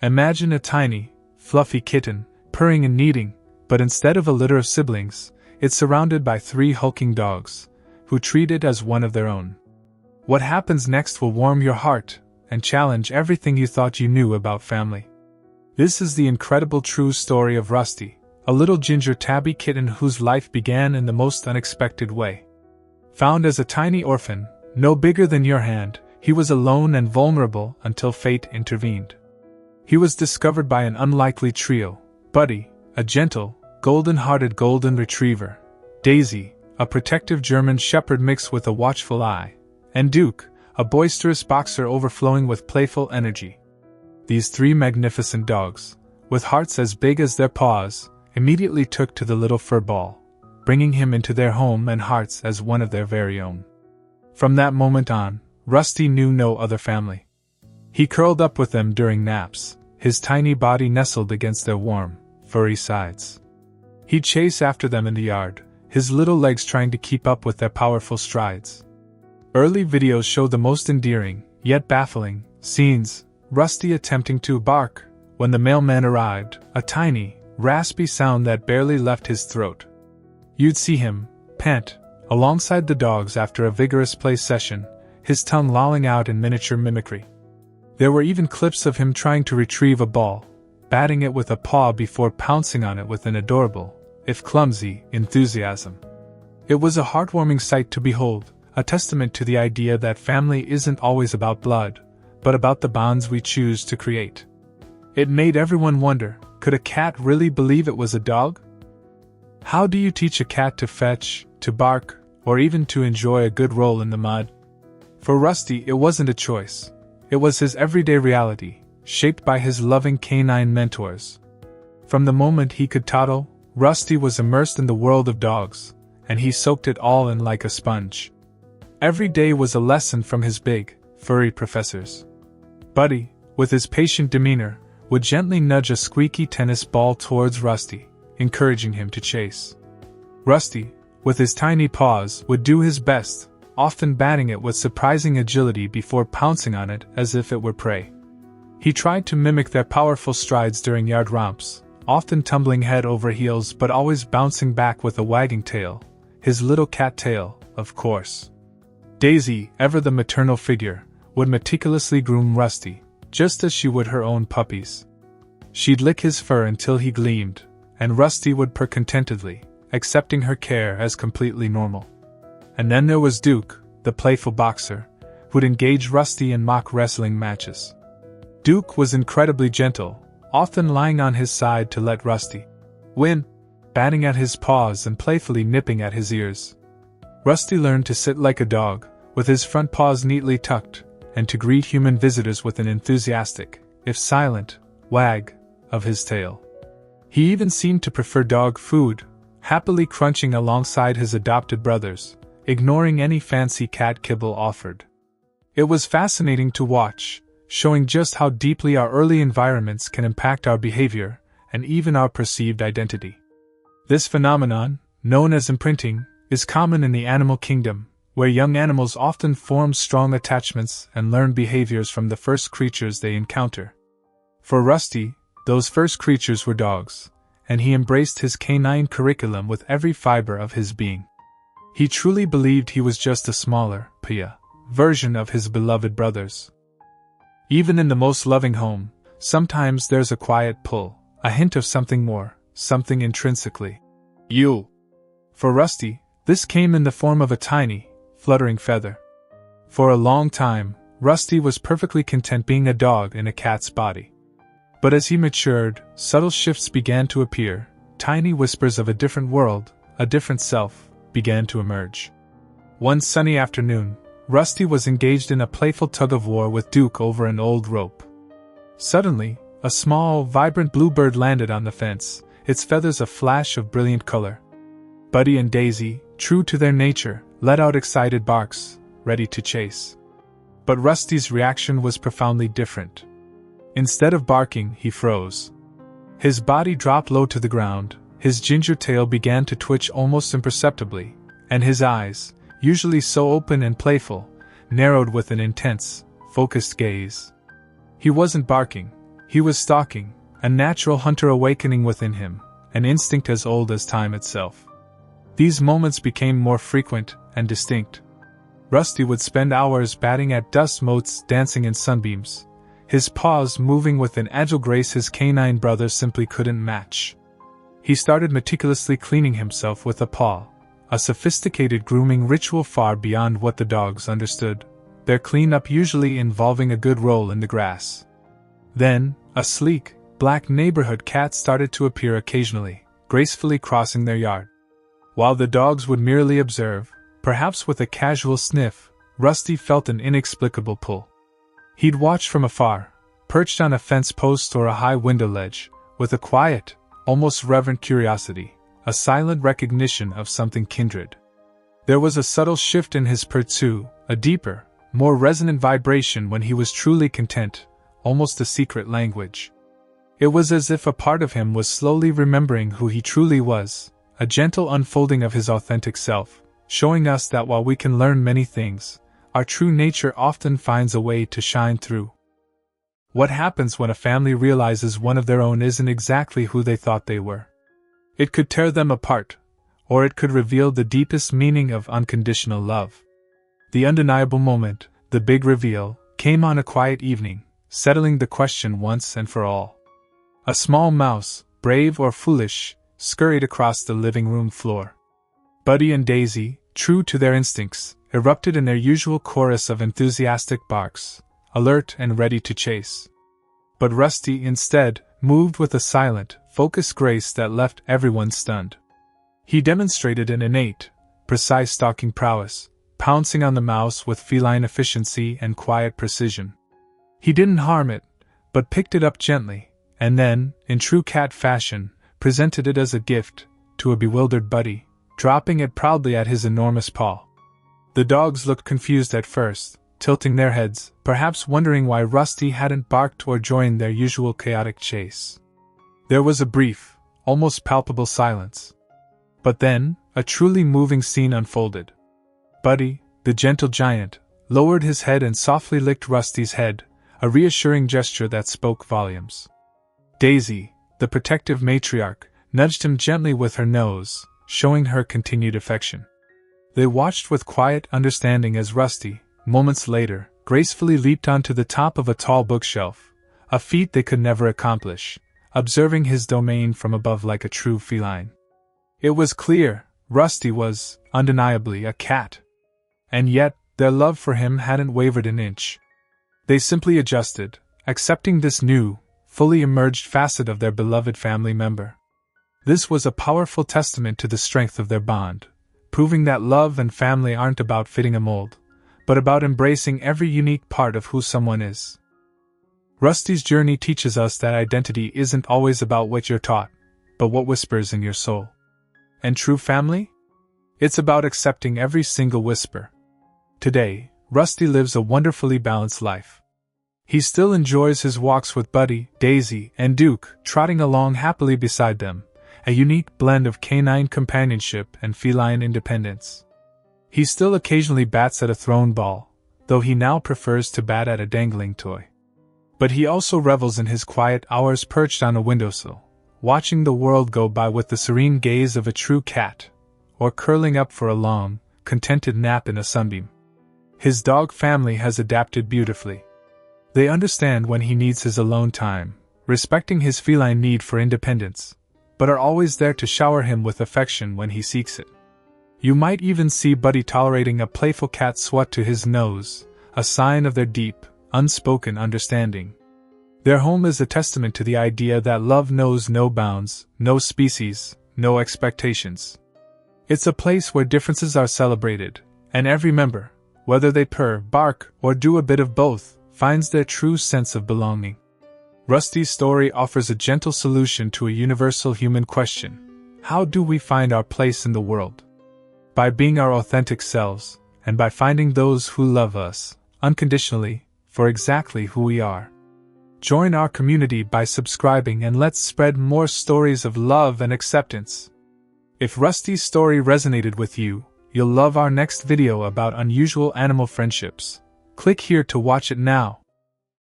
Imagine a tiny, fluffy kitten, purring and kneading, but instead of a litter of siblings, it's surrounded by 3 hulking dogs, who treat it as one of their own. What happens next will warm your heart, and challenge everything you thought you knew about family. This is the incredible true story of Rusty, a little ginger tabby kitten whose life began in the most unexpected way. Found as a tiny orphan, no bigger than your hand, he was alone and vulnerable until fate intervened. He was discovered by an unlikely trio: Buddy, a gentle, golden-hearted golden retriever; Daisy, a protective German shepherd mixed with a watchful eye; and Duke, a boisterous boxer overflowing with playful energy. These 3 magnificent dogs, with hearts as big as their paws, immediately took to the little fur ball, bringing him into their home and hearts as one of their very own. From that moment on, Rusty knew no other family. He curled up with them during naps, his tiny body nestled against their warm, furry sides. He'd chase after them in the yard, his little legs trying to keep up with their powerful strides. Early videos show the most endearing, yet baffling, scenes: Rusty attempting to bark when the mailman arrived, a tiny, raspy sound that barely left his throat. You'd see him pant alongside the dogs after a vigorous play session, his tongue lolling out in miniature mimicry. There were even clips of him trying to retrieve a ball, batting it with a paw before pouncing on it with an adorable, if clumsy, enthusiasm. It was a heartwarming sight to behold, a testament to the idea that family isn't always about blood, but about the bonds we choose to create. It made everyone wonder, could a cat really believe it was a dog? How do you teach a cat to fetch, to bark, or even to enjoy a good roll in the mud? For Rusty, it wasn't a choice. It was his everyday reality, shaped by his loving canine mentors. From the moment he could toddle, Rusty was immersed in the world of dogs, and he soaked it all in like a sponge. Every day was a lesson from his big, furry professors. Buddy, with his patient demeanor, would gently nudge a squeaky tennis ball towards Rusty, encouraging him to chase. Rusty, with his tiny paws, would do his best, often batting it with surprising agility before pouncing on it as if it were prey. He tried to mimic their powerful strides during yard romps, often tumbling head over heels but always bouncing back with a wagging tail, his little cat tail, of course. Daisy, ever the maternal figure, would meticulously groom Rusty, just as she would her own puppies. She'd lick his fur until he gleamed, and Rusty would purr contentedly, accepting her care as completely normal. And then there was Duke, the playful boxer, who'd engage Rusty in mock wrestling matches. Duke was incredibly gentle, often lying on his side to let Rusty win, batting at his paws and playfully nipping at his ears. Rusty learned to sit like a dog, with his front paws neatly tucked, and to greet human visitors with an enthusiastic, if silent, wag of his tail. He even seemed to prefer dog food, happily crunching alongside his adopted brothers, ignoring any fancy cat kibble offered. It was fascinating to watch, showing just how deeply our early environments can impact our behavior, and even our perceived identity. This phenomenon, known as imprinting, is common in the animal kingdom, where young animals often form strong attachments and learn behaviors from the first creatures they encounter. For Rusty, those first creatures were dogs, and he embraced his canine curriculum with every fiber of his being. He truly believed he was just a smaller, version of his beloved brothers. Even in the most loving home, sometimes there's a quiet pull, a hint of something more, something intrinsically you. For Rusty, this came in the form of a tiny, fluttering feather. For a long time, Rusty was perfectly content being a dog in a cat's body. But as he matured, subtle shifts began to appear, tiny whispers of a different world, a different self, began to emerge. One sunny afternoon, Rusty was engaged in a playful tug-of-war with Duke over an old rope. Suddenly, a small, vibrant bluebird landed on the fence, its feathers a flash of brilliant color. Buddy and Daisy, true to their nature, let out excited barks, ready to chase. But Rusty's reaction was profoundly different. Instead of barking, he froze. His body dropped low to the ground, his ginger tail began to twitch almost imperceptibly, and his eyes, usually so open and playful, narrowed with an intense, focused gaze. He wasn't barking, He was stalking, a natural hunter awakening within him, an instinct as old as time itself. These moments became more frequent and distinct. Rusty would spend hours batting at dust motes dancing in sunbeams, his paws moving with an agile grace his canine brother simply couldn't match. He started meticulously cleaning himself with a paw, a sophisticated grooming ritual far beyond what the dogs understood, their cleanup usually involving a good roll in the grass. Then, a sleek, black neighborhood cat started to appear occasionally, gracefully crossing their yard. While the dogs would merely observe, perhaps with a casual sniff, Rusty felt an inexplicable pull. He'd watch from afar, perched on a fence post or a high window ledge, with a quiet, almost reverent curiosity, a silent recognition of something kindred. There was a subtle shift in his pursuit, a deeper, more resonant vibration when he was truly content, almost a secret language. It was as if a part of him was slowly remembering who he truly was, a gentle unfolding of his authentic self, showing us that while we can learn many things, our true nature often finds a way to shine through. What happens when a family realizes one of their own isn't exactly who they thought they were? It could tear them apart, or it could reveal the deepest meaning of unconditional love. The undeniable moment, the big reveal, came on a quiet evening, settling the question once and for all. A small mouse, brave or foolish, scurried across the living room floor. Buddy and Daisy, true to their instincts, erupted in their usual chorus of enthusiastic barks, alert and ready to chase. But Rusty, instead, moved with a silent, focused grace that left everyone stunned. He demonstrated an innate, precise stalking prowess, pouncing on the mouse with feline efficiency and quiet precision. He didn't harm it, but picked it up gently, and then, in true cat fashion, presented it as a gift to a bewildered Buddy, dropping it proudly at his enormous paw. The dogs looked confused at first, tilting their heads, perhaps wondering why Rusty hadn't barked or joined their usual chaotic chase. There was a brief, almost palpable silence. But then, a truly moving scene unfolded. Buddy, the gentle giant, lowered his head and softly licked Rusty's head, a reassuring gesture that spoke volumes. Daisy, the protective matriarch, nudged him gently with her nose, showing her continued affection. They watched with quiet understanding as Rusty, moments later, gracefully leaped onto the top of a tall bookshelf, a feat they could never accomplish, observing his domain from above like a true feline. It was clear, Rusty was, undeniably, a cat. And yet, their love for him hadn't wavered an inch. They simply adjusted, accepting this new, fully emerged facet of their beloved family member. This was a powerful testament to the strength of their bond, proving that love and family aren't about fitting a mold, but about embracing every unique part of who someone is. Rusty's journey teaches us that identity isn't always about what you're taught, but what whispers in your soul. And true family? It's about accepting every single whisper. Today, Rusty lives a wonderfully balanced life. He still enjoys his walks with Buddy, Daisy, and Duke, trotting along happily beside them, a unique blend of canine companionship and feline independence. He still occasionally bats at a thrown ball, though he now prefers to bat at a dangling toy. But he also revels in his quiet hours perched on a windowsill, watching the world go by with the serene gaze of a true cat, or curling up for a long, contented nap in a sunbeam. His dog family has adapted beautifully. They understand when he needs his alone time, respecting his feline need for independence, but are always there to shower him with affection when he seeks it. You might even see Buddy tolerating a playful cat swat to his nose, a sign of their deep, unspoken understanding. Their home is a testament to the idea that love knows no bounds, no species, no expectations. It's a place where differences are celebrated, and every member, whether they purr, bark, or do a bit of both, finds their true sense of belonging. Rusty's story offers a gentle solution to a universal human question: how do we find our place in the world? By being our authentic selves, and by finding those who love us, unconditionally, for exactly who we are. Join our community by subscribing and let's spread more stories of love and acceptance. If Rusty's story resonated with you, you'll love our next video about unusual animal friendships. Click here to watch it now.